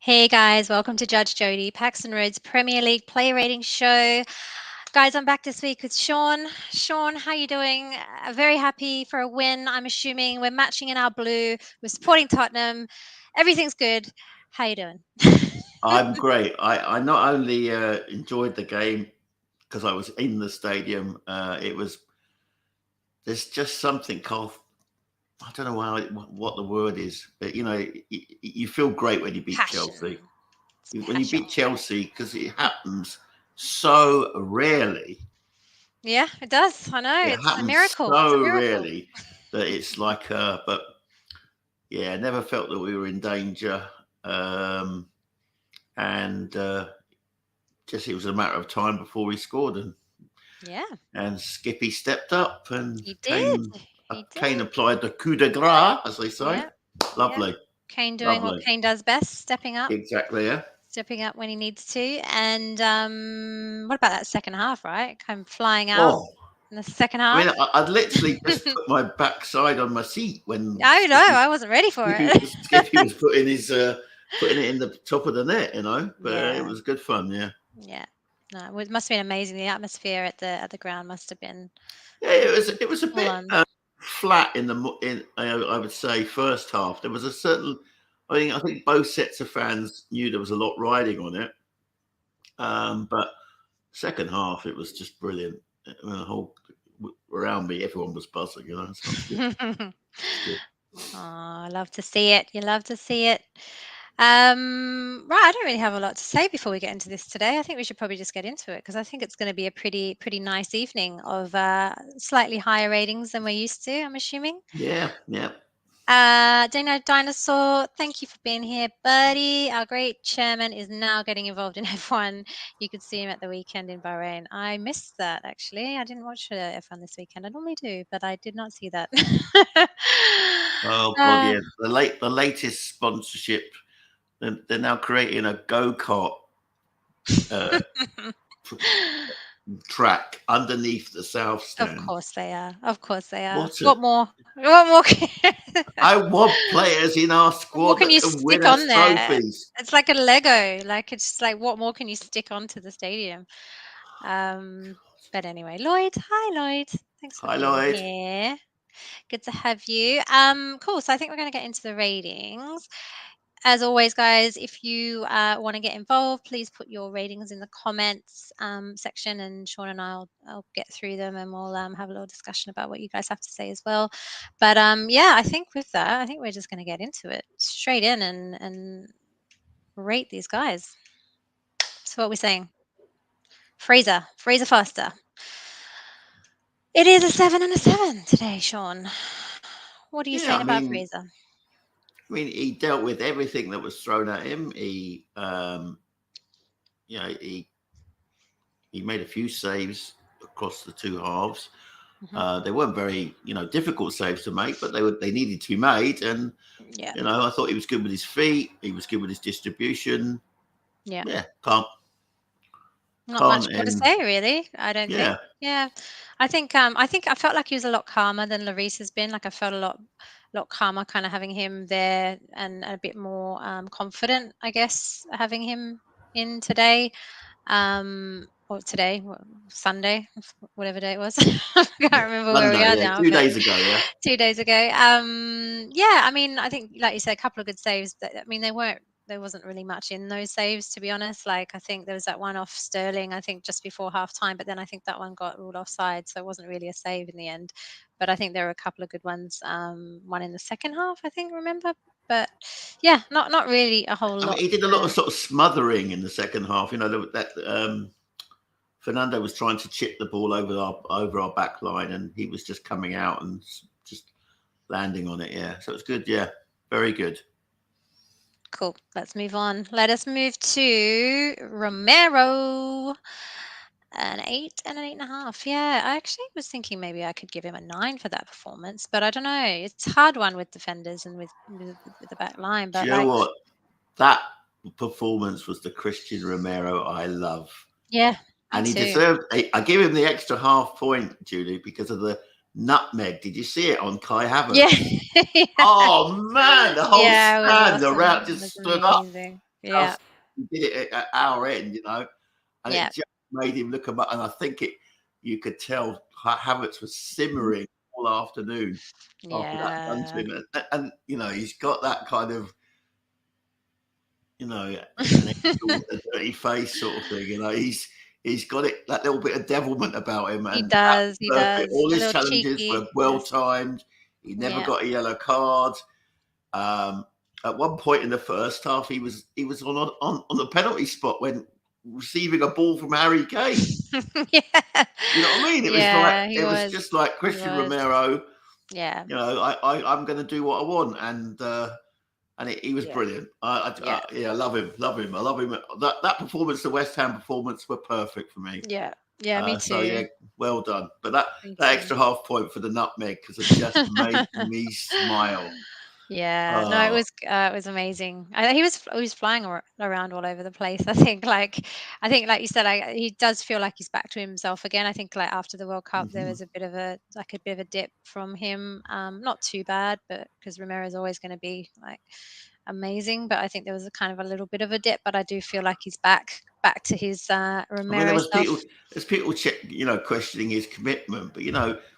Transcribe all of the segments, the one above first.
Hey guys, welcome to Judge Jodi, Paxton Road's Premier League Player Ratings show. Guys, I'm back this week with Sean. Sean, how you doing? Very happy for a win. I'm assuming we're matching in our blue. We're supporting Tottenham. Everything's good. How you doing? I'm great. I not only enjoyed the game because I was in the stadium. There's just something called, I don't know what the word is, but you feel great when you beat Chelsea. Passion. It's When you beat passion. Chelsea, because it happens so rarely. Yeah, it does. I know. It It's a happens miracle. It's a so miracle. rarely that it's like, but yeah, I never felt that we were in danger. And just it was a matter of time before we scored, Yeah, and Skippy stepped up, and he did. Kane He Kane did. applied the coup de grace, as they say. Yeah, yeah. Lovely, Kane doing what lovely, Kane does best, stepping up. exactly. Yeah. Stepping up when he needs to. And what about that second half, right? Come flying out Oh, in the second I mean, half. I'd literally just put my backside on my seat when I know, I wasn't ready for it. Skippy was putting it in the top of the net, But it Yeah, was good fun. Yeah. yeah. No, it must have been amazing. The atmosphere at the ground must have been Yeah, it was a full bit on. flat in I would say first half. There was a certain, I think both sets of fans knew there was a lot riding on it. But second half, it was just brilliant. I mean, the whole around me, everyone was buzzing. So it's good. It's good. Oh, I love to see it. You love to see it. Right, I don't really have a lot to say before we get into this today. I think we should probably just get into it because I think it's going to be a pretty nice evening of slightly higher ratings than we're used to, I'm assuming. Yeah, yeah. Dino Dinosaur, thank you for being here, buddy. Our great chairman is now getting involved in F1. You could see him at the weekend in Bahrain. I missed that, actually. I didn't watch F1 this weekend. I normally do, but I did not see that. Oh God, uh, yeah. The latest sponsorship. They're now creating a go-kart uh, track underneath the south of stand. course they are. Of course they are. What a What more? What more? I want players in our What more squad can that you can win stick us on there? trophies. It's like a Lego. Like it's like what more can you stick onto the stadium? But anyway, Lloyd, hi Lloyd. Thanks for Hi, being Lloyd. here. Good to have you. Cool. So I think we're going to get into the ratings. As always, guys, if you want to get involved, please put your ratings in the comments section, and Sean and I'll get through them, and we'll have a little discussion about what you guys have to say as well. But yeah, I think with that, I think we're just going to get into it straight in and rate these guys. So what we're saying, Fraser Forster. It is a 7 and a 7 today, Sean. What are you Yeah, saying I about mean, Fraser? he dealt with everything that was thrown at him. You know, he made a few saves across the two halves. Hmm. They weren't very, difficult saves to make, but they needed to be made. And Yeah, I thought he was good with his feet. He was good with his distribution. yeah. Yeah, Not much can't more to end. say, really. I don't think. Yeah, Yeah, I think I felt like he was a lot calmer than Lloris has been. Like I felt a lot calmer, kind of having him there, and a bit more confident, I guess, having him in today. Or today, Sunday, whatever day it was. I can't remember where we Monday. are Yeah, now, two but days ago. Yeah, 2 days ago. Yeah, I mean, I think, like you said, a couple of good saves. I mean, there wasn't really much in those saves, to be honest. Like, I think there was that one off Sterling, I think just before half time, but then I think that one got ruled offside, so it wasn't really a save in the end. But I think there were a couple of good ones. One in the second half, I think, remember. But yeah, not really a whole I mean, lot. he did a lot of sort of smothering in the second half. That Fernando was trying to chip the ball over our back line, and he was just coming out and just landing on it. Yeah, so it's good. Yeah, very good. Cool. Let's move on. Let us move to Romero. An 8 and an 8.5. Yeah, I actually was thinking maybe I could give him a 9 for that performance, but I don't know. It's a hard one with defenders and with the back line. Do But you know like, what? That performance was the Cristian Romero I love. yeah, me And he too. deserved. I give him the extra half point, Julie, because of the nutmeg. Did you see it on Kai Yeah, Havertz? Oh man, the whole yeah, it was stand, the awesome. route It was just stood up. amazing. Yeah. He did it at our end, and Yeah. it just made him look about. And I think you could tell Havertz was simmering all afternoon after that done to Yeah. him, and he's got that kind of an angel with a dirty face sort of thing. He's got that little bit of devilment about him, He and that does. He was perfect. does. All A his little challenges cheeky. were well Yes. timed. He never Yeah. got a yellow card. At one point in the first half, he was on the penalty spot when receiving a ball from Harry Kane. Yeah. You know what I mean? Yeah, he It was was. just like He Cristian was. Romero. Yeah. I'm going to do what I want, and he was Yeah. brilliant. Yeah. I love him. I love him. That performance, the West Ham performance, were perfect for me. Yeah. Yeah, me So too. yeah, well done. But that Me that too. extra half point for the nutmeg because it just made me smile. Yeah, no, it was amazing. He was flying around all over the place. I think, like you said, he does feel like he's back to himself again. I think like after the World Cup, there was a bit of a dip from him. Not too bad, but because Romero's always going to be like amazing. But I think there was a kind of a little bit of a dip. But I do feel like he's back to his I mean, Romero self. there's people questioning his commitment, but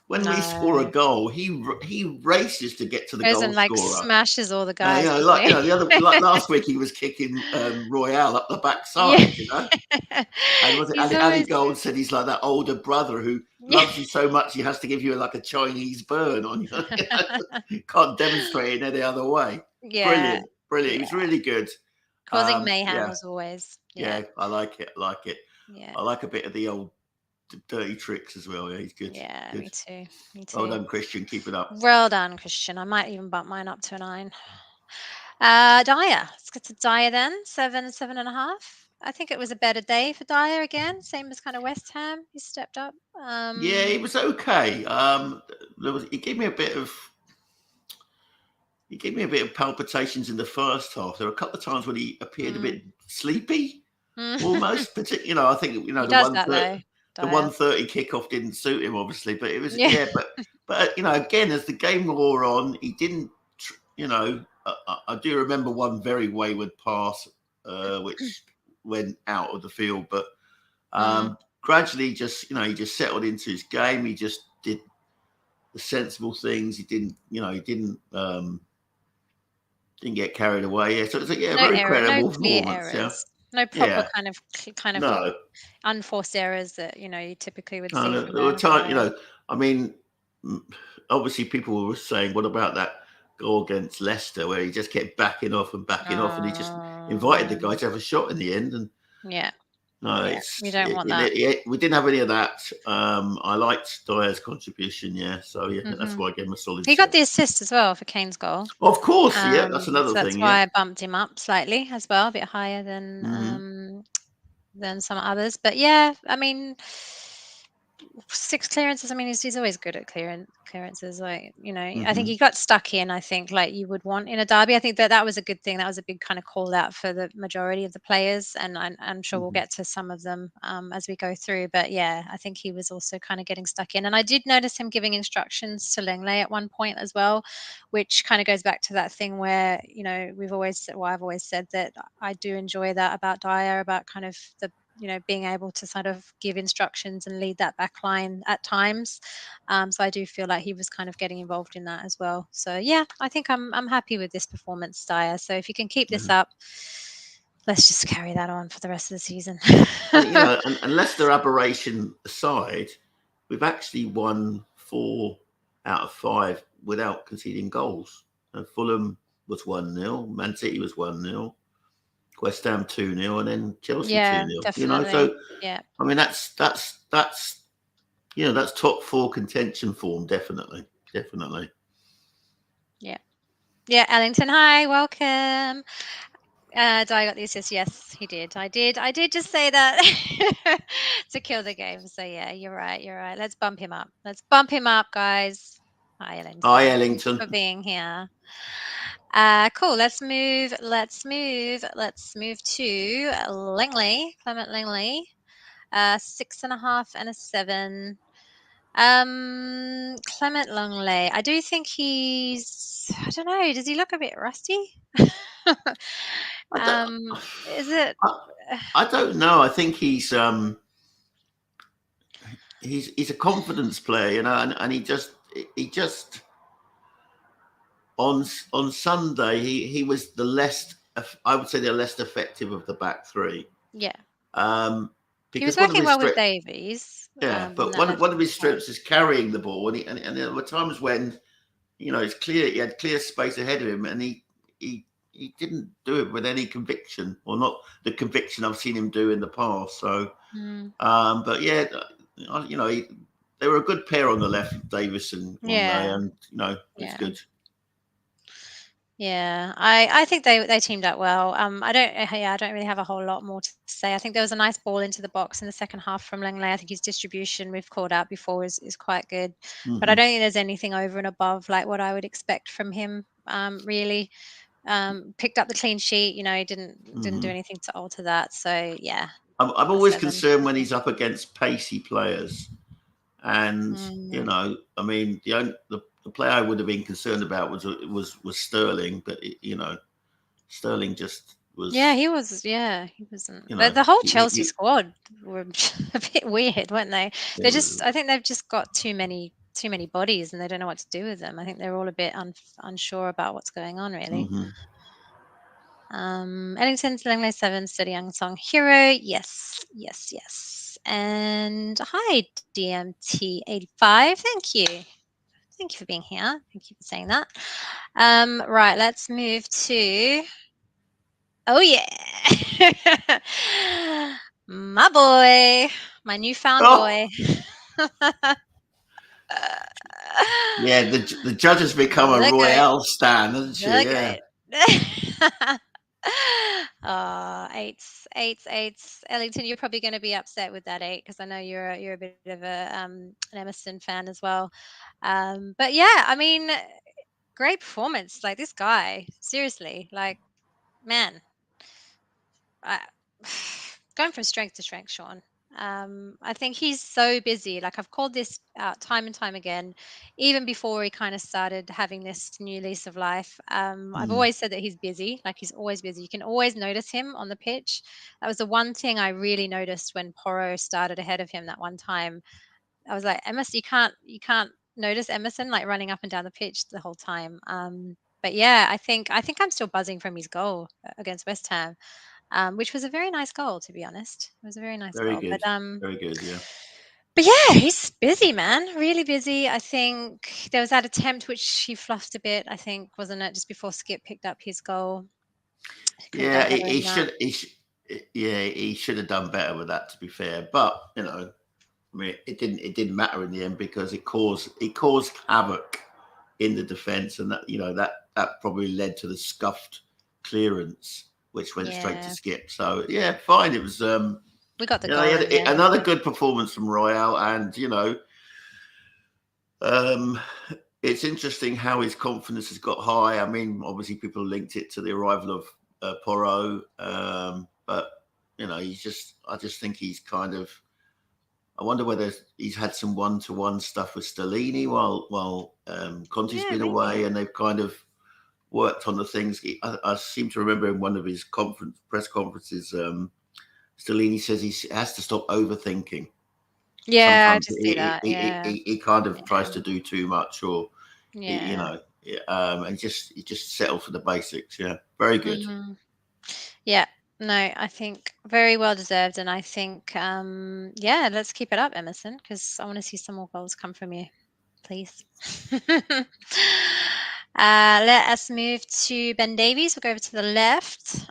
when we score a No, goal, he races to get to the goes goal and like scorer. smashes all the guys, doesn't Like he? the other like last week, he was kicking Royal up the Yeah. backside. And was it He's Ali always Gold said he's like that older brother who loves you so much he has to give you like a Chinese burn on you. Can't demonstrate it any other way. Yeah, Brilliant, brilliant. He yeah. was really good. Causing mayhem Yeah, as always. Yeah, yeah. I like it. I like it. yeah, I like a bit of the old dirty tricks as well. Yeah, he's good. yeah. Me Good. too. Me Well too. done, Christian. Keep it up. Well done, Christian. I might even bump mine up to a 9. Dyer. Let's get to Dyer then. 7, 7.5. I think it was a better day for Dyer again. Same as kind of West Ham. He stepped up. Yeah, he was okay. He gave me a bit of palpitations in the first half. There were a couple of times when he appeared a mm, bit sleepy, mm. almost. I think He does that though, the Dyer. 1:30 kickoff didn't suit him, obviously. But it was Yeah. but again, as the game wore on, he didn't. I do remember one very wayward pass, which went out of the field, but Mm. gradually, he just settled into his game. He just did the sensible things. He didn't get carried away. Yeah, so it's No very error, no credible clear performance. Yeah, errors. No proper yeah. kind of No, unforced errors that, you typically would see no. from There were a times, Dyer. I mean, obviously people were saying, what about that goal against Leicester where he just kept backing off and he just invited the guy Um, to have a shot in the end. And yeah, no, yeah. We don't want that. we didn't have any of that. I liked Dyer's contribution. Yeah, so yeah, that's Hmm. why I gave him a solid He got 7. the assist as well for Kane's goal. Of course, yeah, that's So another that's thing. Yeah. why I bumped him up slightly as well, a bit higher Hmm. than some others. But yeah, I mean, 6 clearances. I mean, he's always good at clearances. Like, I think Hmm. he got stuck in. I think like you would want in a derby. I think that was a good thing. That was a big kind of call out for the majority of the players, and I'm sure we'll Hmm. get to some of them as we go through. But yeah, I think he was also kind of getting stuck in, and I did notice him giving instructions to Lenglet at one point as well, which kind of goes back to that thing where I've always said that I do enjoy that about Dyer, about kind of the being able to sort of give instructions and lead that back line at times. So I do feel like he was kind of getting involved in that as well. So yeah, I think I'm happy with this performance, Dyer. So if you can keep this up, let's just carry that on for the rest of the season. And unless their aberration aside, we've actually won 4 out of 5 without conceding goals. And Fulham was 1-0, Man City was 1-0, West Ham 2-0, and then Chelsea Yeah, 2-0. definitely. So Yeah, I mean that's top 4 contention form, definitely. yeah, yeah. Ellington, hi, welcome. Dyer got the assist. Yes, he did. I did just say that to kill the game. So yeah, you're right. You're right. Let's bump him up. Let's bump him up, guys. Hi, Hi, Ellington. Thank you for Ellington. being here. Cool. Let's move. To Clement Lenglet. 6.5 and a 7. Clement Lenglet. I do think I don't know. Does he look a bit rusty? I don't, Is it? I, I don't know. I think he's a confidence player, and he just on Sunday he was the less, I would say, the less effective of the back three. Yeah. Um, He was because one of working his well with strengths, Davies, yeah, in but that one left of his side. strengths is carrying the ball, and there were times when it's clear he had clear space ahead of him, and he didn't do it with any conviction, or not the conviction I've seen him do in the past. So, Mm, but yeah, they were a good pair on the left, Davies and Ray, yeah, and it's yeah. good. Yeah, I think they teamed up well. I don't really have a whole lot more to say. I think there was a nice ball into the box in the second half from Lenglet. I think his distribution, we've called out before, is quite good. But I Hmm. don't think there's anything over and above like what I would expect from him. Really, picked up the clean sheet. He didn't do Hmm. anything to alter that. So yeah, I'm a always 7. concerned when he's up against pacey players. And Mm, I mean, the player I would have been concerned about was Sterling, but Sterling just yeah, was, he was. Yeah, he wasn't. you know, The whole he, Chelsea he, squad were a bit weird, weren't they? it They're was. just. I think they've just got too many bodies, and they don't know what to do with them. I think they're all a bit unsure about what's going on, really. Hmm. Ellington's Langley 7, Steady Young Song Hero. Yes, yes, yes. And hi, DMT85. Thank you. Thank you for being here. Thank you for saying that. Right, let's move to. Oh, yeah. My boy. My newfound Oh, boy. yeah, the judge has become a The goat. Royale stan, hasn't she? The Yeah, goat. Oh, eights, eights, eights. Ellington, you're probably going to be upset with that 8 because I know you're a bit of an Emerson fan as well. But yeah, I mean, great performance. Like this guy, seriously, like man, I, going from strength to strength, Sean. I think he's so busy. Like I've called this out time and time again, even before he kind of started having this new lease of life. I've mm. always said that he's busy. Like he's always busy. You can always notice him on the pitch. That was the one thing I really noticed when Porro started ahead of him that one time. I was like, Emerson, you can't notice Emerson like running up and down the pitch the whole time. But yeah, I think I'm still buzzing from his goal against West Ham, which was a very nice goal, to be honest. It was a very nice Very goal. good, very good. Yeah, But yeah, he's busy, man. Really busy. I think there was that attempt which he fluffed a bit. I think wasn't it just before Skipp picked up his goal? He could have done yeah. better He in that. should, yeah, he should have done better with that. To be fair, but I mean, it didn't matter in the end because it caused havoc in the defence, and that probably led to the scuffed clearance, which went straight to Yeah, Skipp. So yeah, fine. It was we got the he goal had in the end. another good performance from Royale, and um, it's interesting how his confidence has got high. I mean, obviously people linked it to the arrival of Porro, but I just think he's kind of. I wonder whether he's had some one-to-one stuff with Stellini while Conte's Yeah, been maybe. away, and they've kind of worked on the things. I seem to remember in one of his press conferences, Stellini says he has to stop overthinking. Yeah, I Sometimes just see that. Yeah, he kind of tries yeah, to do too much, or you yeah. know, and he just settled for the basics. Yeah, very good, Mhm. Yeah, no, I think very well deserved, and I think, yeah, let's keep it up, Emerson, because I want to see some more goals come from you, please. Let us move to Ben Davies. We'll go over to the left.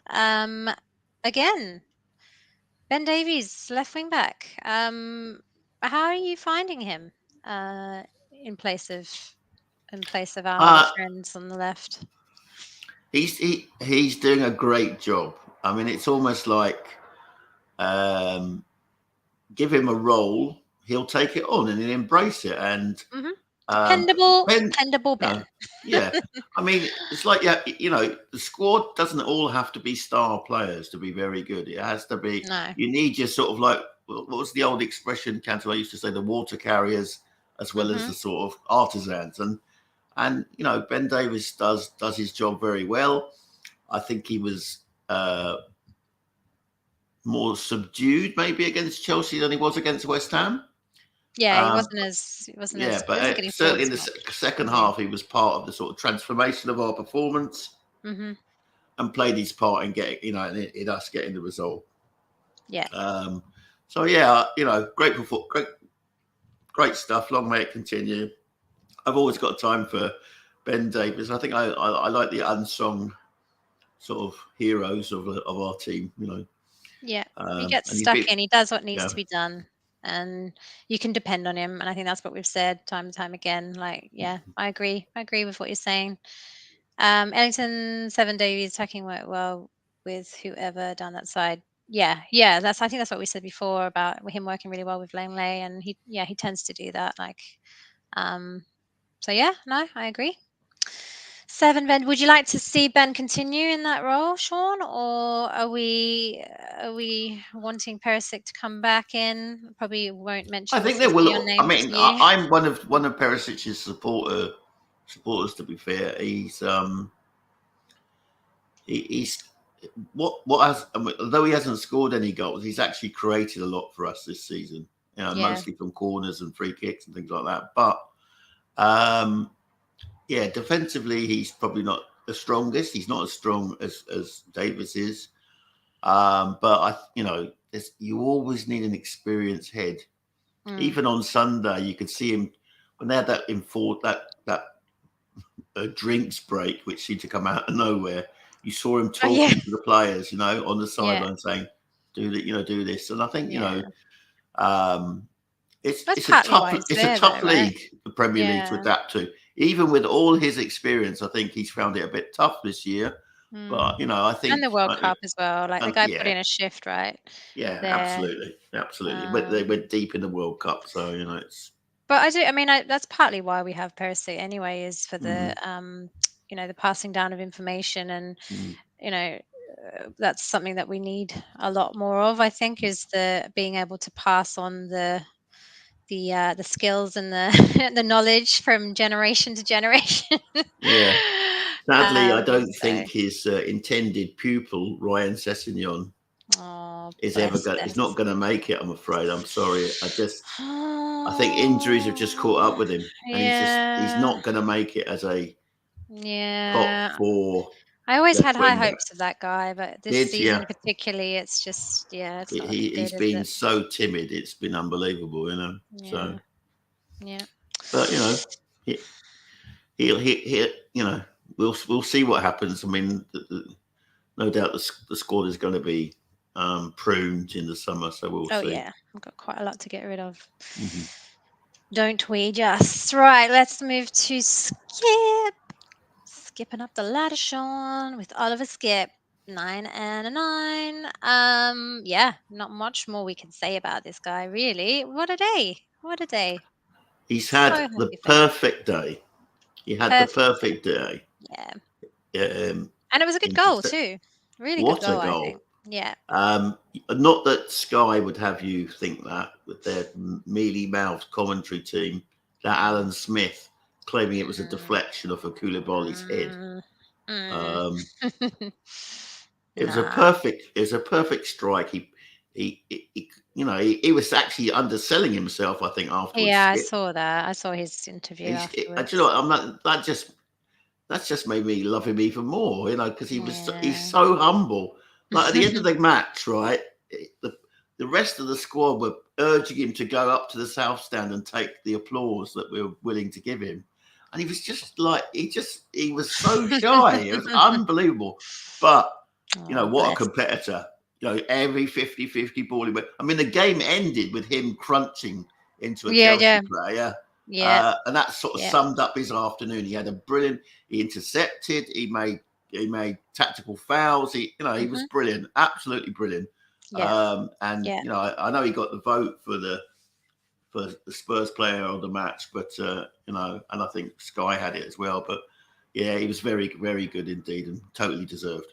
Again, Ben Davies, left wing back. How are you finding him uh, in place of our other uh, friends on the left? he's doing a great job. I mean, it's almost like um, give him a role, he'll take it on and he'll embrace it. And Hmm. um, Ben, Dependable you know, Ben. yeah, I mean, it's like, yeah, the squad doesn't all have to be star players to be very good. It has to be. No. You need your sort of like, what was the old expression Cantona used to say, the water carriers as well as Hmm. the sort of artisans. And Ben Davies does his job very well. I think he was more subdued maybe against Chelsea than he was against West Ham. Yeah, he Um, wasn't as he but wasn't getting forward certainly in as the much. second Yeah. half, he was part of the sort of transformation of our performance Mm-hmm. and played his part in getting, in us getting the result. Yeah. So yeah, grateful for great stuff. Long may it continue. I've always got time for Ben Davies. I think I like the unsung sort of heroes of our team. Yeah. He gets And he's stuck been, in. He does what needs yeah, to be done, and you can depend on him. And I think that's what we've said time and time again. Like, yeah, I agree. I agree with what you're saying. Ellington, 7 Davies attacking worked well with whoever down that side. Yeah, yeah. I think that's what we said before about him working really well with Lenglet, and he tends to do that. Like, so yeah, no, I agree. 7, Ben. Would you like to see Ben continue in that role, Sean, or are we wanting Perisic to come back in? Probably won't I mention the think there will. Sicilian I name mean, to you. I'm one of Perisic's supporters. To be fair, he's what has although he hasn't scored any goals, he's actually created a lot for us this season. Yeah. Mostly from corners and free kicks and things like that. But um, yeah, defensively, he's probably not the strongest. He's not as strong as Davies is. But you always need an experienced head. Mm. Even on Sunday, you could see him when they had that drinks break, which seemed to come out of nowhere. You saw him Oh yeah. talking to the players, on the Yeah. sideline, saying, "Do that, do this." And I think Yeah. um, That's it's a partly why he's it's a there, though, tough right? league, the Premier League, to Yeah. adapt to. Even with all his experience, I think he's found it a bit tough this year. Mm. But I And think, the World Cup as well. Like the guy put yeah, in a shift, right? yeah, There. absolutely. But they Um, went deep in the World Cup, so it's. but I do. I mean, that's partly why we have Perisic anyway, is for the Mm, the passing down of information, and mm, you know, that's something that we need a lot more of. I think is the being able to pass on the skills and the the knowledge from generation to generation. yeah. Sadly, I don't So, think his intended pupil, Ryan Sessegnon, oh, is bless. not going to make it. I'm afraid. I'm sorry. I think injuries have just caught up Oh, with him, and he's yeah, not going to make it as a top yeah. four I always left had high wing back. hopes of that guy, but this Did season yeah? particularly, it's just, yeah, it's not looking He's good, is been it? so timid. It's been unbelievable. So, Yeah, yeah. but he, he we'll see what happens. I mean, no doubt the squad is going to be pruned in the summer, so we'll Oh see. yeah, I've got quite a lot to get rid of. Hmm. Don't we just? Right, let's move to Skip. Skipping up the ladder, Sean, with Oliver Skip. 9 and a 9. Yeah, not much more we can say about this guy, really. What a day. What a day. He's So had the happy for him. perfect day. He had the Perfect day. perfect day. Yeah. Um, And it was a good goal, intercept- too. Really good what a goal, I think. goal! Yeah. Not that Sky would have you think that with their mealy mouthed commentary team, that Mm, Alan Smith claiming it was a mm, deflection off of Koulibaly's head. mm, mm. Um, Nah. it was a perfect strike. He was actually underselling himself. I think afterwards. Yeah, I saw that. I saw his interview Do you know afterwards. what? I'm not. That's just made me love him even more. Because he's Yeah. so humble. Like at the end of the match, right? The the rest of the squad were urging him to go up to the south stand and take the applause that we were willing to give him, and he was just like he was so shy. It was unbelievable. But Oh, what a bless. competitor. Every 50-50 ball he went. I mean, the game ended with him crunching into a Yeah, yeah, Chelsea player. yeah, And that sort of yeah. summed up his afternoon. He had a brilliant. He intercepted. He made tactical fouls. He was Mhm. brilliant, absolutely brilliant. Yeah, And yeah. I know he got the vote for the Spurs player of the match, but and I think Sky had it as well. But yeah, he was very very good indeed and totally deserved.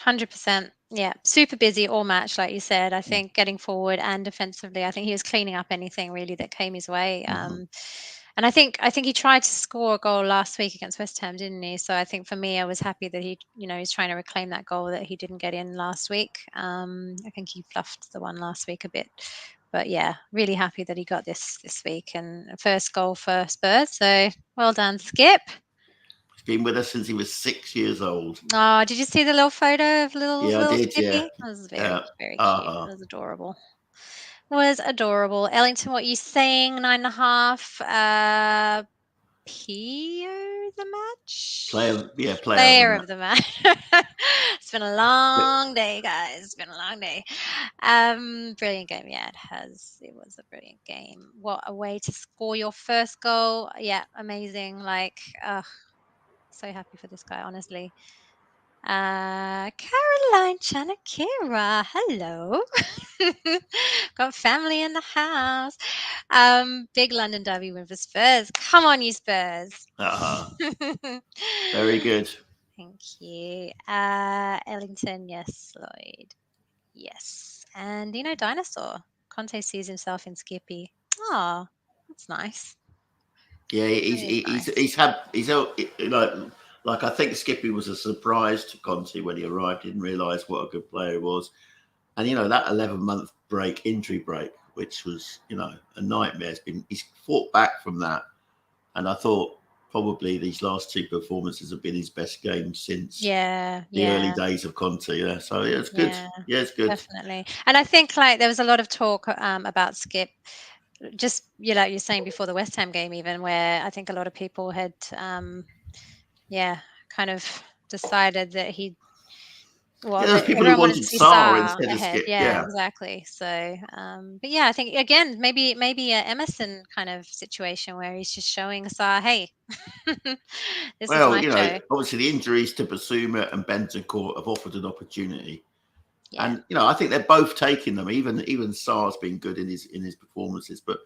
100%. Yeah, super busy all match, like you said. I Mm-hmm. think getting forward and defensively, I think he was cleaning up anything really that came his way. Mm-hmm. And I think he tried to score a goal last week against West Ham, didn't he? So I think for me, I was happy that he's trying to reclaim that goal that he didn't get in last week. I think he fluffed the one last week a bit, but yeah, really happy that he got this week and first goal for Spurs. So well done, Skipp. He's been with us since he was 6 years old. Oh, did you see the little photo of Yeah, I little did. Yeah. Skippy? That was very, very cute. Uh-huh. It was adorable. It was adorable. Ellington, what are you saying? 9.5. Player of the match? Player Player of the match. It's been a long day, guys. It's been a long day. Brilliant game. Yeah, it was a brilliant game. What a way to score your first goal. Yeah, amazing. Like, so happy for this guy, honestly. Caroline Chanakira, hello. Got family in the house. Big London Derby win for Spurs. Come on, you Spurs. Uh-huh. Very good. Thank you. Ellington, yes. Lloyd, yes. And Dinosaur. Conte sees himself in Skippy. Oh, that's nice. Yeah, Nice. like I think Skippy was a surprise to Conte when he arrived. Didn't realise what a good player he was, and that 11-month injury break, which was a nightmare. He's fought back from that, and I thought probably these last two performances have been his best games since the early days of Conte. Yeah, so yeah, it's good. Yeah, it's good. Definitely. And I think there was a lot of talk about Skipp. Just like you're saying before the West Ham game, even where I think a lot of people had, kind of decided that There's people who everyone wanted to wanted see Sarr Sarr instead of ahead. Skip. Yeah, Yeah. exactly. So, but yeah, I think again maybe a Emerson kind of situation where he's just showing Sarr, hey, this is Well, my show. obviously the injuries to Basuma and Bentancur have offered an opportunity. Yeah, And I think they're both taking them. Even Sarr's been good in his performances, but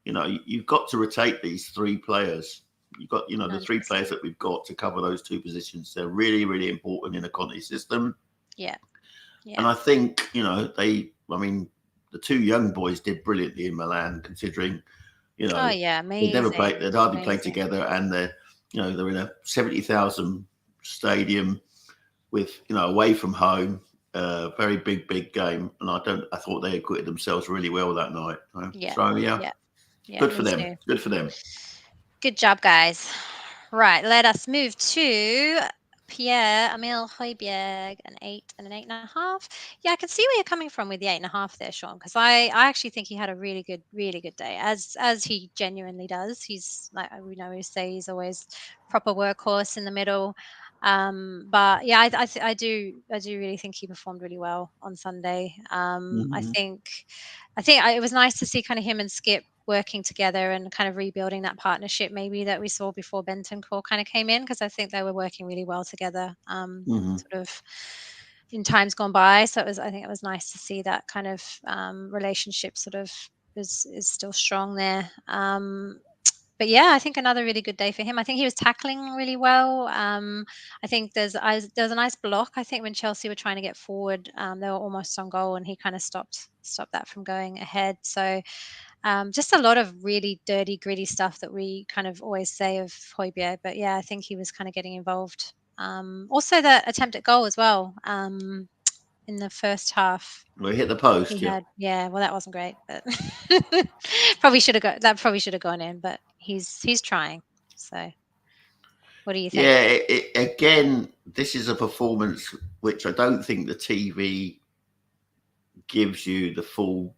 you've got to rotate these three players. You've got the three 100%. players that we've got to cover those two positions. They're really, really important in a Conte system. Yeah, And I think the two young boys did brilliantly in Milan, considering Oh yeah, they never played, they'd hardly played amazing. together, and they're in a 70,000 stadium with away from home. Very big game, and I thought they acquitted themselves really well that night. Yeah, So yeah, good for me them. too. Good for them. Good job, guys. Right, let us move to Pierre-Emile Højbjerg, an 8 and an 8.5. Yeah, I can see where you're coming from with the 8.5 there, Sean, because I actually think he had a really good day, as he genuinely does. He's like we say he's always proper workhorse in the middle. But yeah, I do really think he performed really well on Sunday. Mm-hmm. I think it was nice to see kind of him and Skipp working together and kind of rebuilding that partnership maybe that we saw before Bentancur kind of came in, because I think they were working really well together, Mm-hmm. sort of in times gone by. So I think it was nice to see that kind of relationship sort of is still strong there. But yeah, I think another really good day for him. I think he was tackling really well. I think there's a nice block. I think when Chelsea were trying to get forward, they were almost on goal, and he kind of stopped that from going ahead. So just a lot of really dirty, gritty stuff that we kind of always say of Højbjerg. But yeah, I think he was kind of getting involved. Also, the attempt at goal as well in the first half. We hit the post. He Yeah. had, yeah. Well, that wasn't great, but probably should have gone in. But he's trying. So, what do you think? Yeah. Again, this is a performance which I don't think the TV gives you the full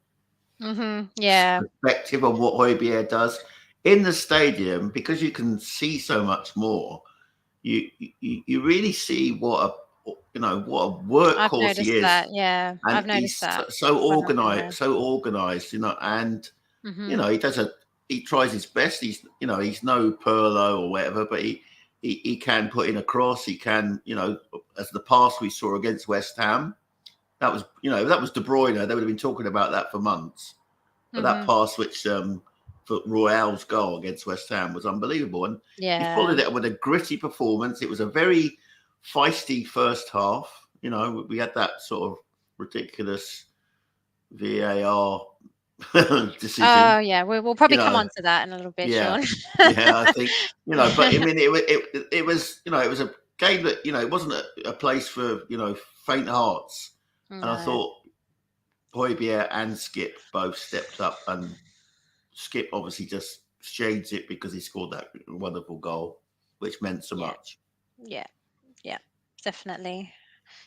Yeah. perspective on what Højbjerg does in the stadium, because you can see so much more. You really see what a I've workhorse he noticed is, that. Yeah, and I've noticed he's that so when I've been there. organized, and Hmm. he tries his best. He's no Perlo or whatever, but he can put in a cross. He can, as the pass we saw against West Ham, that was De Bruyne. They would have been talking about that for months. But that Hmm. pass, which for Royal's goal against West Ham, was unbelievable, and he Yeah. followed it up with a gritty performance. It was a very feisty first half. We had that sort of ridiculous VAR decision. Oh, yeah, we'll probably You come know, on to that in a little bit, yeah, Sean. yeah. I think but I mean, it was it was a game that it wasn't a place for faint hearts, and I No, thought Højbjerg and Skipp both stepped up, and Skipp obviously just shades it because he scored that wonderful goal, which meant so yeah, much. yeah, yeah, definitely.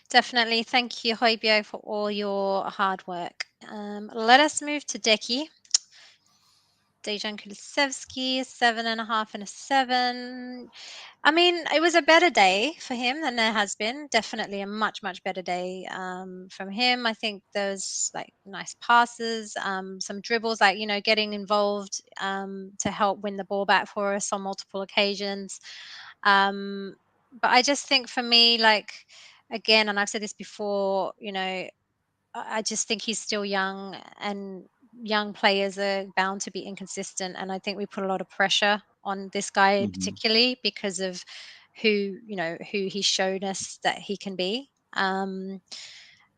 Definitely. Thank you, Højbjerg, for all your hard work. Let us move to Deki. Dejan Kulusevski, 7.5 and a 7. I mean, it was a better day for him than there has been. Definitely a much, much better day from him. I think there's like nice passes, some dribbles, like, getting involved to help win the ball back for us on multiple occasions. Um, but I just think for me, like, again, and I've said this before, I just think he's still young, and young players are bound to be inconsistent. And I think we put a lot of pressure on this guy, Hmm. particularly because of who he's shown us that he can be.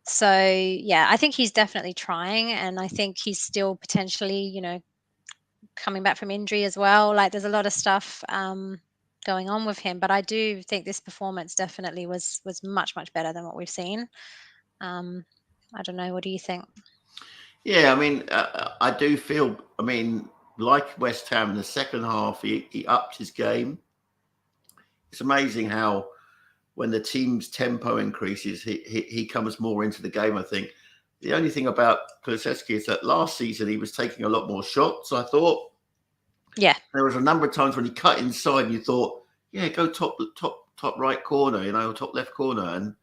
So yeah, I think he's definitely trying, and I think he's still potentially, coming back from injury as well. Like, there's a lot of stuff going on with him, but I do think this performance definitely was much, much better than what we've seen. Um, I don't know. What do you think? Yeah, I mean, I do feel. I mean, like West Ham in the second half, he upped his game. It's amazing how when the team's tempo increases, he comes more into the game. I think the only thing about Kulusevski is that last season he was taking a lot more shots. I thought Yeah. there was a number of times when he cut inside, and you thought, yeah, go top right corner, top left corner,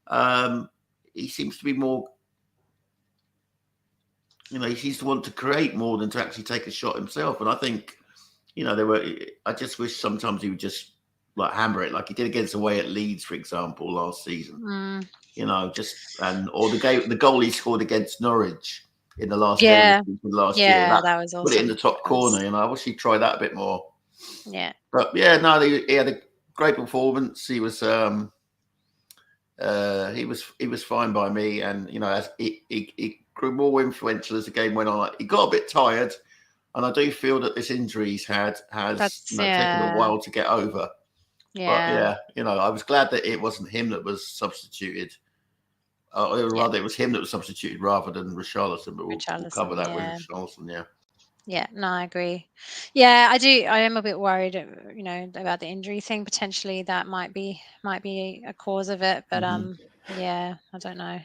and he seems to be more. He seems to want to create more than to actually take a shot himself. And I think, there were. I just wish sometimes he would just like hammer it, like he did against away at Leeds, for example, last season. Mm, Or the goal he scored against Norwich in the last game of the yeah. season last year. Yeah, That that was put it in the awesome. top That was corner. I wish he'd try that a bit more. yeah. But yeah, no, he had a great performance. He was fine by me, and as he grew more influential as the game went on. He got a bit tired, and I do feel that this injury he's had has That's taken a yeah. while to get over. But Yeah. yeah, I was glad that it wasn't him that was substituted. Or Yeah. rather, it was him that was substituted rather than Richarlison. But we'll cover Richarlison, that with yeah. Richarlison. Yeah. Yeah, no, I agree. Yeah, I do. I am a bit worried, about the injury thing. Potentially, that might be a cause of it. But Hmm. yeah, I don't know.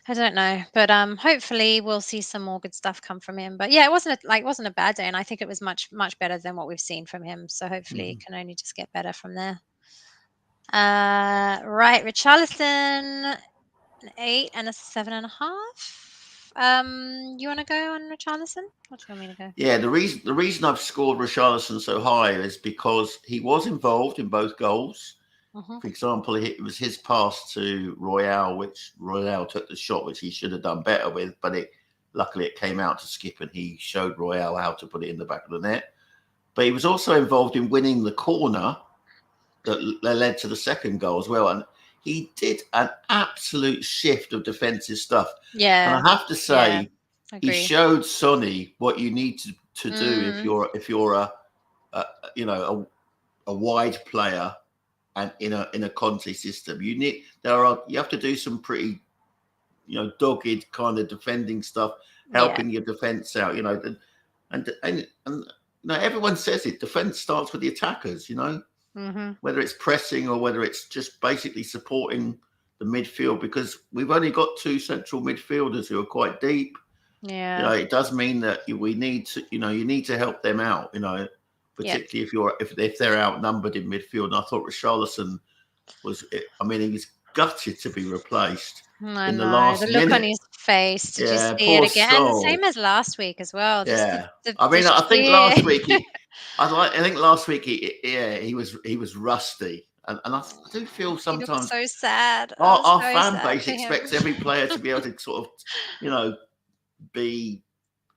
I don't know. But hopefully we'll see some more good stuff come from him. But yeah, it wasn't a bad day, and I think it was much much better than what we've seen from him. So hopefully it Hmm. can only just get better from there. Right, Richarlison, an 8 and a 7.5. You want to go on Richarlison? What do you want me to go? Yeah, the reason I've scored Richarlison so high is because he was involved in both goals. Hmm. For example, it was his pass to Royal, which Royal took the shot, which he should have done better with, but luckily it came out to Skipp, and he showed Royal how to put it in the back of the net. But he was also involved in winning the corner that led to the second goal as well, and he did an absolute shift of defensive stuff. And I Yeah, have to yeah, say, he agree. showed Sonny what you need to do if Mm, you're a you know a wide player and in a Conte system. You have to do some pretty dogged kind of defending stuff, yeah. helping your defense out. And everyone says it. Defense starts with the attackers. Mhm. Whether it's pressing or whether it's just basically supporting the midfield, because we've only got two central midfielders who are quite deep. Yeah. It does mean that we need to, you need to help them out. Yeah. Particularly if they're outnumbered in midfield. And I thought Richarlison I mean, he was gutted to be replaced I in the know. The last look on minute. his face. Did you Yeah, see it poor again? And same soul. as last week as well. Just the Yeah, the, I the mean, I think sheer. last week I think last week he was rusty, and I do feel He looked sometimes so sad. I was our so fan sad base for him. expects every player to be able to sort of, you know, be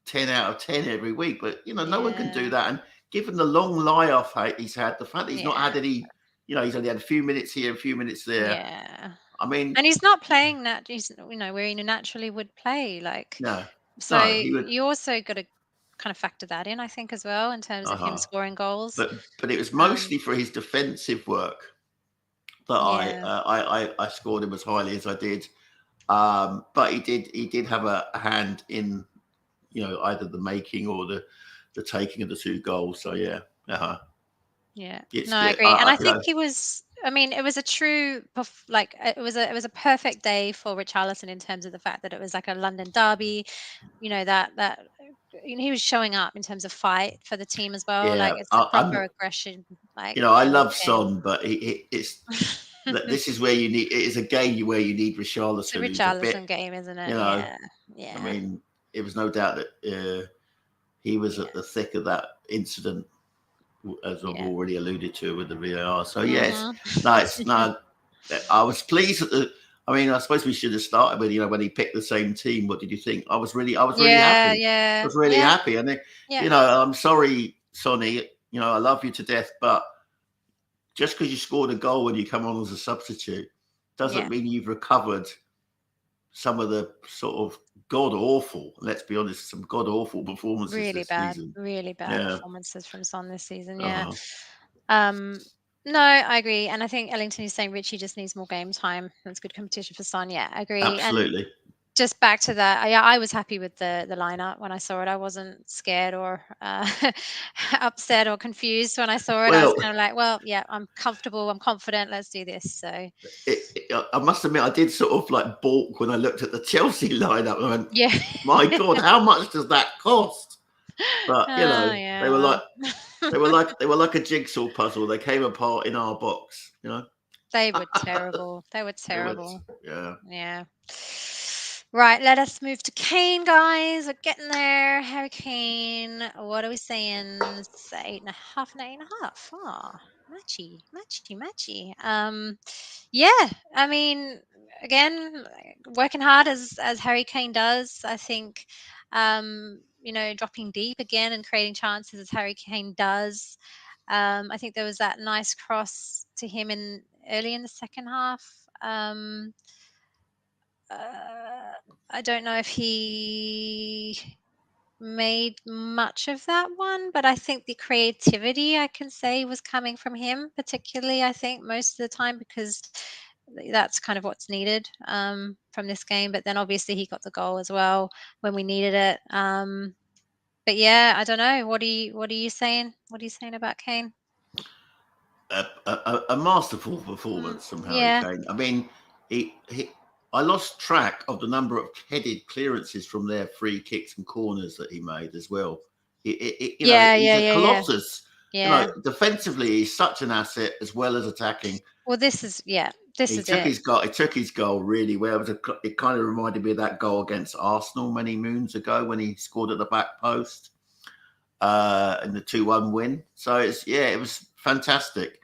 10 out of 10 every week, but no one can do Yeah. that. And given the long lie-off he's had, the fact that he's not Yeah. had any, he's only had a few minutes here, a few minutes there. Yeah. I mean, And he's not playing that. He's where he naturally would play. Like, no. So No, he would. you also got to kind of factor that in, I think, as well, in terms of him Uh-huh. scoring goals. But it was Um, mostly for his defensive work that yeah, I scored him as highly as I did. But he did have a hand in, either the making or the taking of the two goals. So yeah, yeah. No, it's I yeah, agree, and I think he was. I mean, it was a true, like it was a perfect day for Richarlison in terms of the fact that it was like a London derby. He was showing up in terms of fight for the team as well. Like yeah. it's a I'm proper aggression, like I love game. Son, but it's this is where you need. It is a game where you need It's a Richarlison, who's a bit. Richarlison game, isn't You it? know, Yeah, I yeah, mean, it was no doubt that he was yeah, at the thick of that incident, as I've yeah. already alluded to with the VAR. So yes, Mhm. no, it's no. I was pleased at the. I mean, I suppose we should have started with when he picked the same team. What did you think? I was really Yeah, happy. I yeah, was really yeah, happy, and yeah, I'm sorry, Sonny. I love you to death, but just because you scored a goal when you come on as a substitute doesn't yeah. mean you've recovered some of the sort of god awful. Let's be honest, some god awful performances this season. Really bad Yeah. performances from Son this season. Yeah. Uh-huh. Um, no, I agree, and I think Ellington is saying Richie just needs more game time. That's good competition for Son. Yeah, I agree, and Absolutely. just back to that, yeah, I was happy with the lineup when I saw it. I wasn't scared or upset or confused when I saw it. I was Well, kind of like, well, yeah, I'm comfortable, I'm confident. Let's do this. So I must admit, I did sort of like balk when I looked at the Chelsea lineup. I went, yeah, "My God, how much does that cost?" But oh yeah, they were like well, they were like a jigsaw puzzle. They came apart in our box. they were terrible. They were They were, terrible. yeah. Yeah. Right, let us move to Kane, guys. We're getting there. Harry Kane. What are we saying? It's 8.5 and 8.5. Oh, matchy, matchy, matchy. Yeah. I mean, again, working hard as Harry Kane does. I think, dropping deep again and creating chances as Harry Kane does. I think there was that nice cross to him in early in the second half. Uh, I don't know if he made much of that one, but I think the creativity I can say was coming from him, particularly, I think, most of the time, because that's kind of what's needed from this game. But then obviously he got the goal as well when we needed it. But yeah, I don't know. What are you saying? What are you saying about Kane? A masterful performance from Harry Yeah, Kane. I mean, he I lost track of the number of headed clearances from their free kicks and corners that he made as well. yeah, He's yeah, a yeah, yeah, colossus. yeah. Defensively, he's such an asset as well as attacking. Well, this He is took it. his goal. He took his goal really well. It kind of reminded me of that goal against Arsenal many moons ago when he scored at the back post in the 2-1 win. So it was fantastic.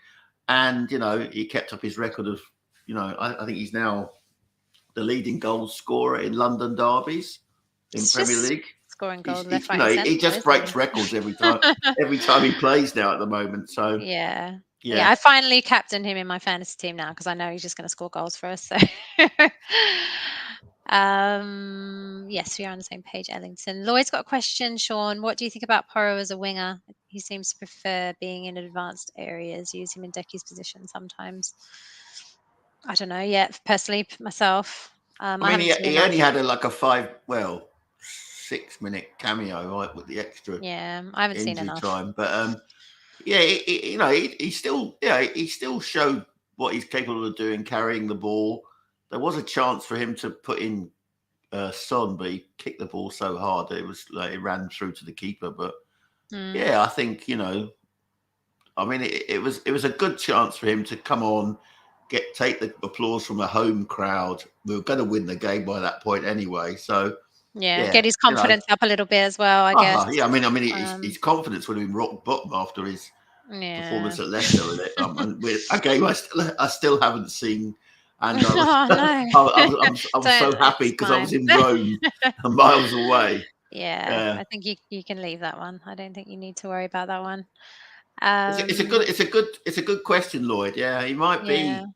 And he kept up his record of I think he's now the leading goal scorer in London derbies in It's Premier just League. scoring He's goals left, he, right, and he centre, just isn't breaks records it? every time he plays now at the moment. So Yeah. Yeah, yeah, I finally captained him in my fantasy team now because I know he's just gonna score goals for us, so yes, we are on the same page, Ellington. Lloyd's got a question, Sean. What do you think about Porro as a winger? He seems to prefer being in advanced areas, use him in Decky's position sometimes. I don't know yet, personally, myself. I I mean haven't seen he only enough. had like a 6-minute cameo, right, with the extra Yeah, I haven't seen injury enough. time, but yeah, he still showed what he's capable of doing, carrying the ball. There was a chance for him to put in Son, but he kicked the ball so hard that it was like it ran through to the keeper. But Mm, yeah, I think I mean, it was a good chance for him to come on, take the applause from a home crowd. We were going to win the game by that point anyway. So yeah, yeah, get his confidence up a little bit as well, I guess. yeah. I mean, his Um, confidence would have been rock bottom after his yeah. performance at Leicester. And a game I still haven't seen. And Oh, no. I was Don't so happy it's because I was fine. in Rome, miles away. Yeah, Yeah, I think you can leave that one. I don't think you need to worry about that one. it's a good Um, it's a good question, Lloyd. Yeah, he might yeah. be.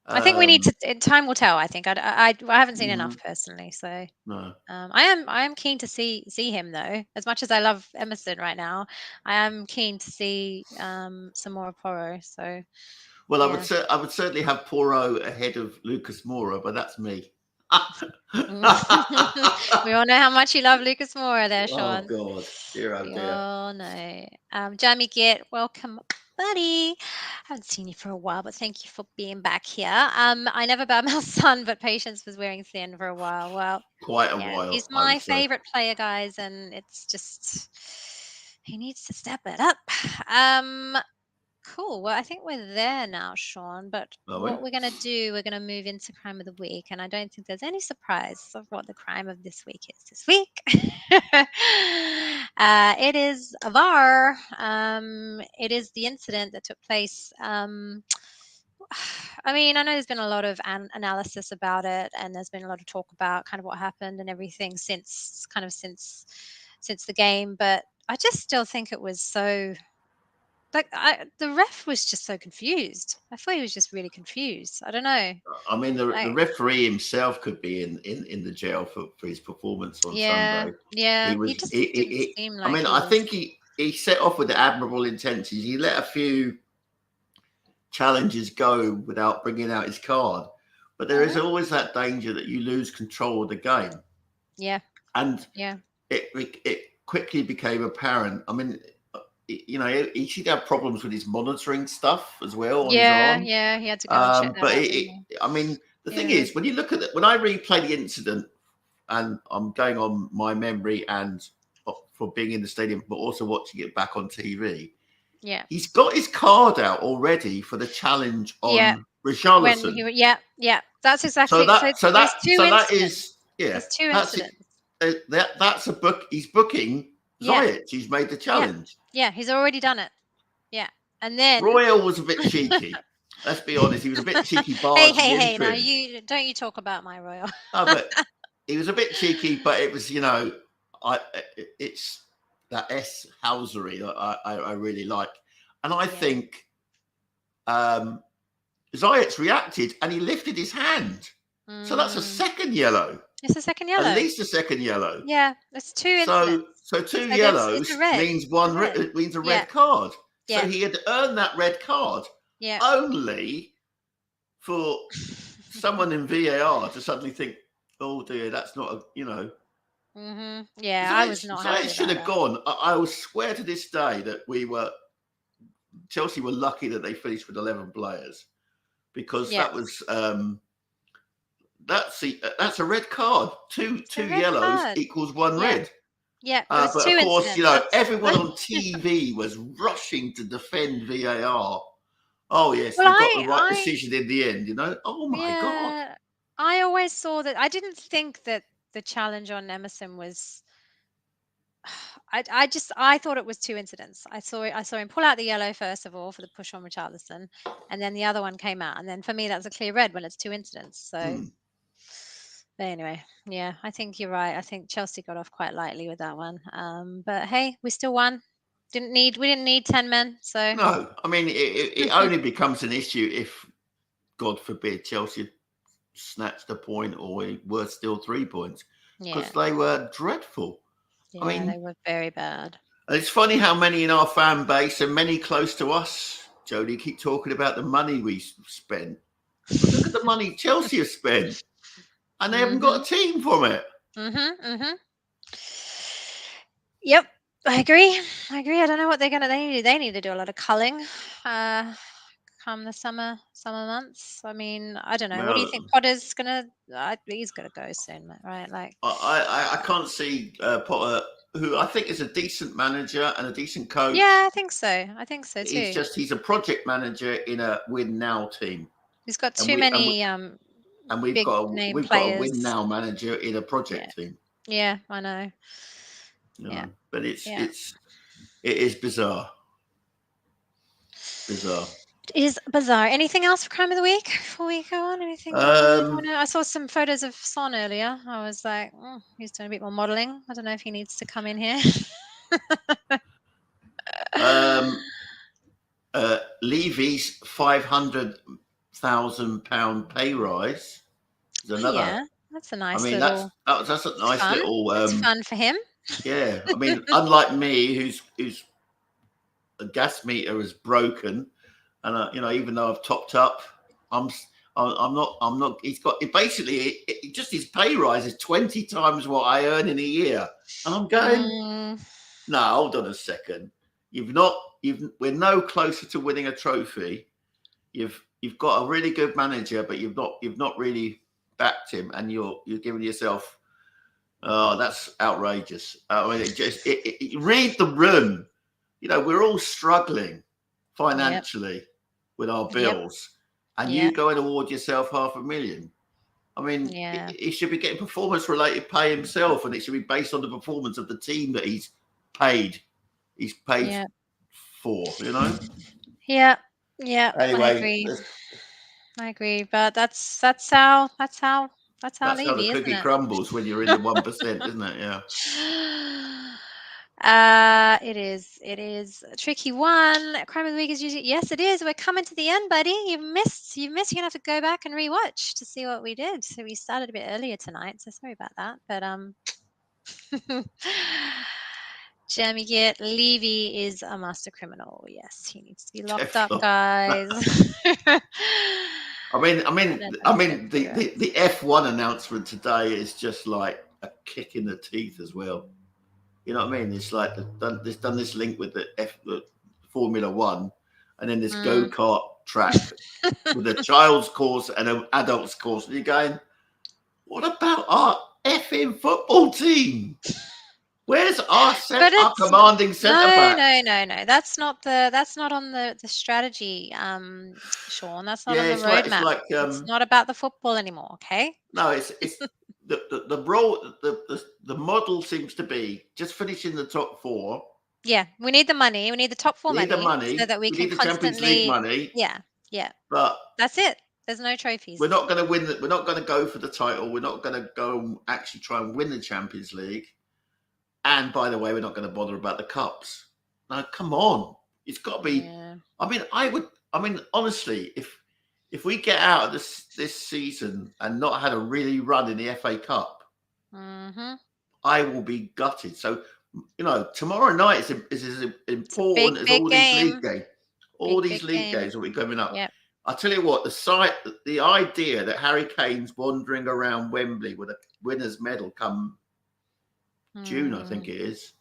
I think we need to. Time will tell. I think I haven't seen enough Mm, personally, so no. I am keen to see him though. As much as I love Emerson right now, I am keen to see some more of Porro. So Well, yeah. I would certainly have Porro ahead of Lucas Moura, but that's me. We all know how much you love Lucas Moura there, Oh Sean. God, dear oh We dear. all know. Jamie Git, welcome, buddy. Haven't seen you for a while, but thank you for being back here. I never bowed my son, but Patience was wearing thin for a while. Well, Quite a yeah, while, he's I would my say. favorite player, guys, and it's just he needs to step it up. Um, Cool. Well, I think we're there now, Sean. But Are we? what we're going to do, we're going to move into crime of the week. And I don't think there's any surprise of what the crime of this week is this week. It is VAR. It is the incident that took place. I mean, I know there's been a lot of analysis about it, and there's been a lot of talk about kind of what happened and everything since the game. But I just still think it was so like the ref was just so confused. I thought he was just really confused. I don't know. I mean, the Like, referee himself could be in the jail for his performance on yeah, Sunday. yeah. He He was. just didn't seem I like mean, he I was. think he set off with admirable intentions. He let a few challenges go without bringing out his card, but there is Mhm. always that danger that you lose control of the game, Yeah, and yeah, it quickly became apparent. I mean, you know, he should have problems with his monitoring stuff as well on his yeah, arm. yeah. He had to go and check that But out, didn't he? I mean, the thing Yeah, is, when you look at it, when I replay the incident, and I'm going on my memory and for being in the stadium, but also watching it back on TV, yeah, he's got his card out already for the challenge yeah. on When Richarlison. yeah, yeah. That's exactly. So there's two So that is, incidents. yeah, There's two that's it. incidents. That's a book. He's booking Yeah, Ziyech. He's made the yeah, challenge. yeah. He's already done it. Yeah, and then Royal was a bit cheeky. Let's be honest. He was a bit cheeky, hey, barging hey, hey! into Now him. you don't you talk about my royal. Oh, but he was a bit cheeky, but it was, you know, I it's that S housery that I really like, and I Yeah. think Ziyech reacted and he lifted his hand, so that's a Mm, second yellow, it's a second at yellow. least a second yellow. Yeah, it's two incidents. So two So it's a yellows red. means It's a red. it means a Yeah, red card. So yeah, he had earned that red card yeah. only for someone in VAR to suddenly think, oh dear, that's not a, you know. Yeah, I was not Ziyech happy should about have that. gone. I will swear to this day that Chelsea were lucky that they finished with 11 players, because Yeah, that's a red card. it's a Two red yellows card. equals one Yeah, red. yeah. It was But of two course, you incidents. know, That's everyone on TV was rushing to defend VAR. Oh yes, well, they got the right decision in the end. You know. Oh my God. yeah. I always saw that. I didn't think that the challenge on Emerson was. I thought it was two incidents. I saw him pull out the yellow first of all for the push on Richarlison, and then the other one came out, and then for me that's a clear red when it's two incidents. So, Hmm. but anyway, yeah, I think you're right. I think Chelsea got off quite lightly with that one. But hey, we still won. We didn't need 10 men. So No, I mean it only becomes an issue if, God forbid, Chelsea snatched a point or were still 3 points, because yeah, they were dreadful. I yeah, they mean, were very bad. it's funny how many in our fan base and many close to us, Jodi, keep talking about the money we spent. But look at the money Chelsea have spent, and they haven't got Mhm. a team from it. Mhm. Mhm. Yep, I agree. I agree. I don't know what they need to do a lot of culling. Uh, come the summer months. I mean, I don't know. What do you think? Well, Potter's gonna he's gonna go soon, right? Like, I can't see Potter, who I think is a decent manager and a decent coach. yeah, I think so. I think so too. He's a project manager in a win now team, He's got and too we and we, many and big name we've got a win players. now manager in a Yeah, project team. yeah, I know. You Yeah, know, but yeah. it is bizarre, bizarre. It is bizarre. Anything else for crime of the week before we go on? Anything you Um, wanna? I saw some photos of Son earlier. I was like, he's doing a bit more modeling. I don't know if he needs to come in here. um, Levy's 500 £1,000 pay rise. There's Oh, another. yeah, that's a I nice mean, little. that's a It's nice fun. little. It's fun for him. Yeah, I mean, unlike me, who's a gas meter is broken, and even though I've topped up, I'm I'm not. He's got basically just his pay rise is 20 times what I earn in a year, and I'm going. Mm, No, hold on a second. We're no closer to winning a trophy. You've got a really good manager, but you've not really backed him, and you're giving yourself. Oh, that's outrageous. I mean, read the room. We're all struggling yep. financially with our Yep. bills, and you Yep. go and award yourself $500,000. I mean, Yeah. he should be getting performance-related pay himself, and it should be based on the performance of the team that he's paid. He's paid Yeah. for. Yeah. Yeah. I Anyway, agree. I agree. But that's how that's how the Levy, isn't cookie it? crumbles when you're in the 1%, isn't it? Yeah. It is. It is a tricky one. Crime of the week is usually yes, it is. We're coming to the end, buddy. You've missed. You're gonna have to go back and rewatch to see what we did. So we started a bit earlier tonight. So sorry about that. But Jamie Git Levy is a master criminal. Yes, he needs to be locked up, Teflon. guys. I mean, Don't get serious. the F1 announcement today is just like a kick in the teeth as well. You know what I mean? It's like they've done this link with the Formula One, and then this go kart track with a child's course and an adult's course. And you're going, what about our effing football team? Where's our commanding centre back? No. That's not on the strategy, Sean. That's not on the It's like roadmap. It's not about the football anymore. Okay. no, it's the role the model seems to be just finishing the top four. Yeah, we need the money. We need the top four We need the money money. so that we We can need the Champions League constantly. money. Yeah, yeah. But That's it. There's no trophies. we're not going to win. We're not going to go for the title. We're not going to go and actually try and win the Champions League. And by the way, we're not going to bother about the cups. Now, come on, it's got to be. Yeah. I mean, honestly, if we get out of this season and not had a really run in the FA Cup, I will be gutted. So, tomorrow night is as important as all these league games. All these league games will be coming up. Yep. I'll tell you what, the idea that Harry Kane's wandering around Wembley with a winner's medal come June, I think it is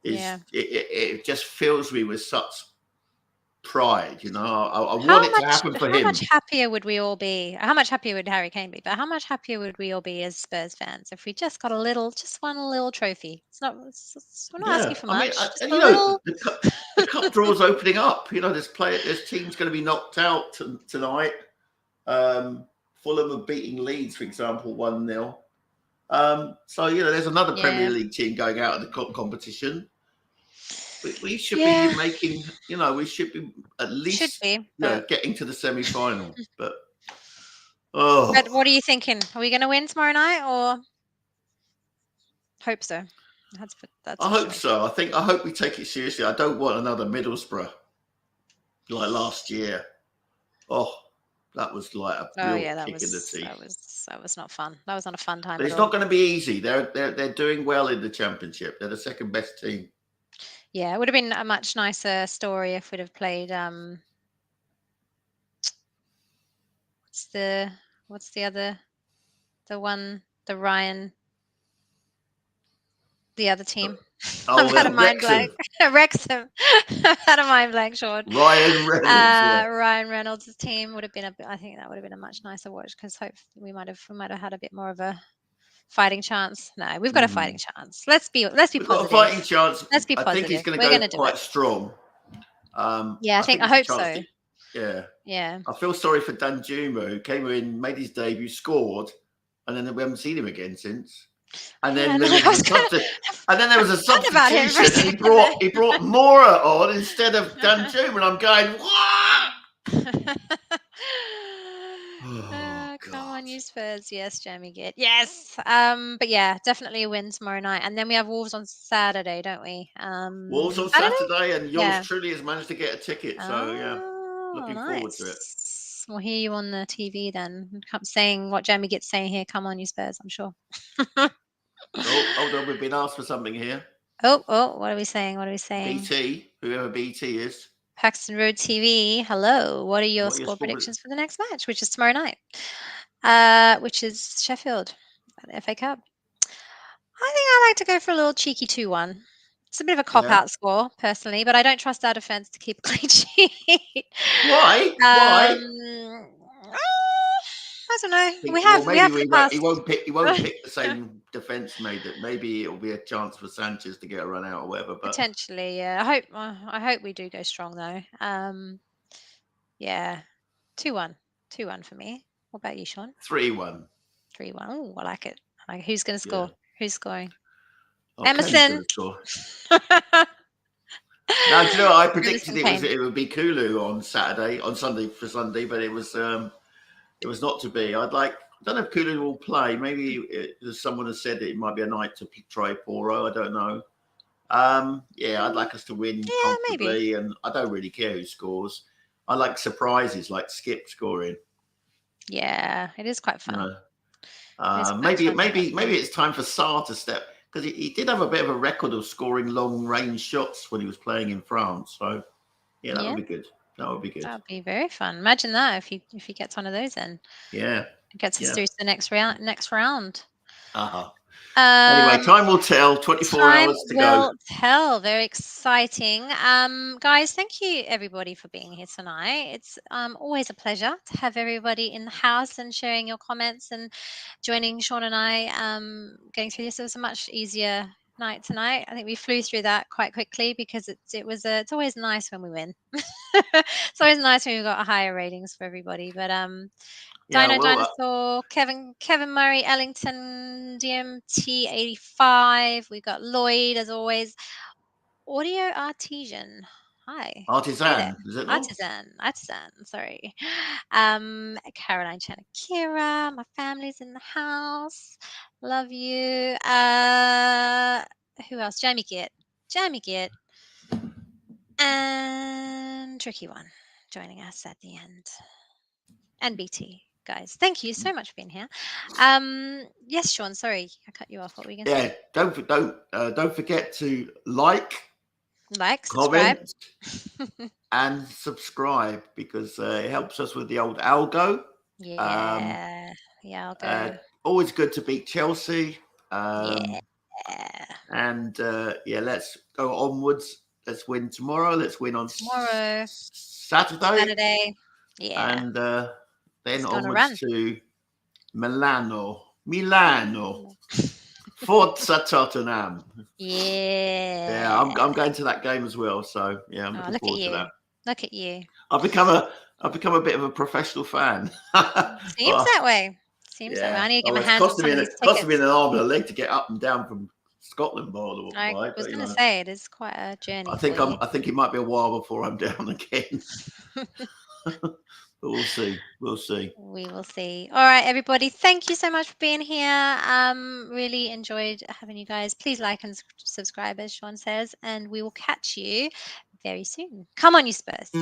it just fills me with such pride. I want it to happen for him. How much happier would we all be? How much happier would Harry Kane be? But how much happier would we all be as Spurs fans if we just got just one little trophy? We're not asking for much. The cup draw's opening up. There's teams going to be knocked out tonight. Fulham are beating Leeds, for example, 1-0. So there's another Premier League team going out of the competition. We should be making, we should be at least getting to the semi-final. But what are you thinking? Are we going to win tomorrow night or hope so? I hope so. I hope we take it seriously. I don't want another Middlesbrough like last year. Oh, that was like a real kick in the teeth. That was not fun. That was not a fun time. But it's not going to be easy. They're doing well in the Championship. They're the second best team. Yeah, it would have been a much nicer story if we'd have played. What's the other? The other team. I've had a mind blank. Wrexham. I've had a mind blank, Sean. Ryan Reynolds. Ryan Reynolds' team would have been I think that would have been a much nicer watch because hopefully we might have had a bit more of a fighting chance. No, we've got a fighting chance. Let's be positive. Got a fighting chance. Let's be positive. I think he's going to go quite strong. I hope so. Yeah. I feel sorry for Danjuma, who came in, made his debut, scored, and then we haven't seen him again since. And then there was a substitution. He brought Mora on instead of Danjuma, and I'm going, what? Come on, you Spurs. Yes, Jamie Git. Yes. But yeah, definitely a win tomorrow night. And then we have Wolves on Saturday, don't we? Wolves on Saturday, and yours truly has managed to get a ticket. So, looking forward to it. Spurs. We'll hear you on the TV then, saying what Jamie gets saying here. Come on, you Spurs, I'm sure. Oh, hold on. We've been asked for something here. Oh, what are we saying? What are we saying? BT, whoever BT is. Paxton Road TV, hello. What are your score predictions for the next match, which is tomorrow night? Which is Sheffield at the FA Cup. I think I like to go for a little cheeky 2-1. It's a bit of a cop-out score, personally, but I don't trust our defence to keep a clean sheet. Why? I don't know. We have for the past. He won't pick the same defence made that maybe it'll be a chance for Sanchez to get a run out or whatever. But potentially, yeah. I hope we do go strong though. Yeah, 2-1, 2-1 for me. What about you, Sean? 3-1. 3-1. Oh, I like it. Who's going to score? Yeah. Who's scoring? Oh, Emerson. Now, do you know what? I predicted it would be Kulu on Sunday, but it was not to be. I don't know if Kulu will play. Maybe someone has said it might be a night to try Poro. I don't know. I'd like us to win comfortably, maybe. And I don't really care who scores. I like surprises, like Skipp scoring. Yeah, it is quite fun. Maybe it's time for Sarr to step, because he did have a bit of a record of scoring long range shots when he was playing in France. So that would be good. That would be good. That would be very fun. Imagine that if he gets one of those in. Yeah. Gets us through to the next round. Anyway, time will tell. 24 hours to go. Time will tell. Very exciting. Guys, thank you everybody for being here tonight. It's always a pleasure to have everybody in the house and sharing your comments and joining Sean and I going through this. It was a much easier night tonight. I think we flew through that quite quickly because it's always nice when we win. It's always nice when we've got higher ratings for everybody. But Dinosaur, Kevin Murray, Ellington, DMT85. We've got Lloyd as always. Audio Artisan. Hi. Artisan, is it not? Artisan, sorry. Caroline Chanakira, my family's in the house. Love you. Who else? Jamie Git. And Tricky One joining us at the end. And BT. Guys, thank you so much for being here. Yes, Sean, sorry, I cut you off. What were you going to say? Don't forget to like, subscribe, and subscribe, because it helps us with the old algo. Algo. Always good to beat Chelsea. And let's go onwards. Let's win tomorrow. Let's win on Saturday. Yeah. And then onwards to Milano. Forza Tottenham. Yeah. I'm going to that game as well. So I'm looking forward to that. Look at you. I've become a bit of a professional fan. Seems that way. I need to get my hands on some of these tickets. Costing me an arm and a leg to get up and down from Scotland, I was going to say it is quite a journey. I think it might be a while before I'm down again. But we'll see. We will see. All right, everybody. Thank you so much for being here. Really enjoyed having you guys. Please like and subscribe, as Sean says, and we will catch you very soon. Come on, you Spurs.